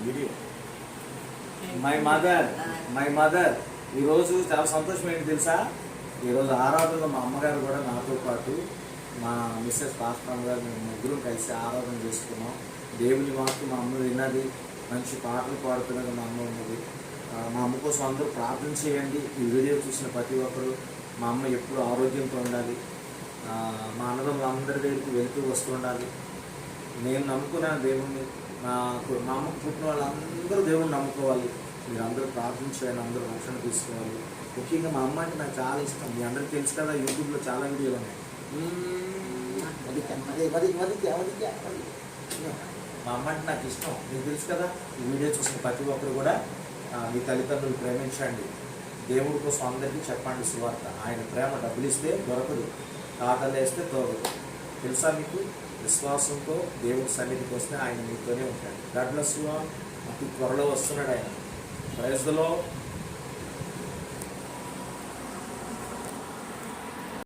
Video my mother ఈరోజు చాలా సంతోషం ఏంటి తెలుసా? ఈరోజు ఆరాధనలో మా అమ్మగారు కూడా నాతో పాటు మా మిస్సెస్ పాస్టర్ గారు మేము ముగ్గురు కలిసి ఆరాధన చేసుకున్నాం. దేవుని వాక్కు మా అమ్మ విన్నది, మంచి పాటలు పాడుతున్నది మా అమ్మ ఉన్నది. మా అమ్మ కోసం అందరూ ప్రార్థన చేయండి. ఈ వీడియో చూసిన ప్రతి ఒక్కరు మా అమ్మ ఎప్పుడు ఆరోగ్యంతో ఉండాలి. మా అన్నదమ్ములు అందరి దగ్గరికి వెళ్తూ వస్తూ ఉండాలి. నేను నమ్ముకున్నాను దేవుణ్ణి. మా అమ్మకు పుట్టిన వాళ్ళందరూ దేవుణ్ణి నమ్ముకోవాలి. మీరు అందరూ ప్రార్థన చేయాలి, అందరూ రక్షణ తీసుకోవాలి. ముఖ్యంగా మా అమ్మ అంటే నాకు చాలా ఇష్టం. మీ అందరికీ తెలుసు కదా, యూట్యూబ్లో చాలా వీడియోలు ఉన్నాయి. మా అమ్మ అంటే నాకు ఇష్టం, మీకు తెలుసు కదా. ఈ వీడియో చూసిన ప్రతి ఒక్కరు కూడా మీ తల్లిదండ్రులు ప్రేమించండి. దేవుడి కోసం అందరికీ చెప్పండి సువార్త. ఆయన ప్రేమ డబ్బులు ఇస్తే దొరకదు, ఖాతాలు వేస్తే దొరకదు. తెలుసా మీకు? విశ్వాసంతో దేవుడి సన్నిధికి వస్తే ఆయన మీతోనే ఉంటాడు. God bless you all. అతి త్వరలో వస్తున్నాడు ఆయన. Praise the lord.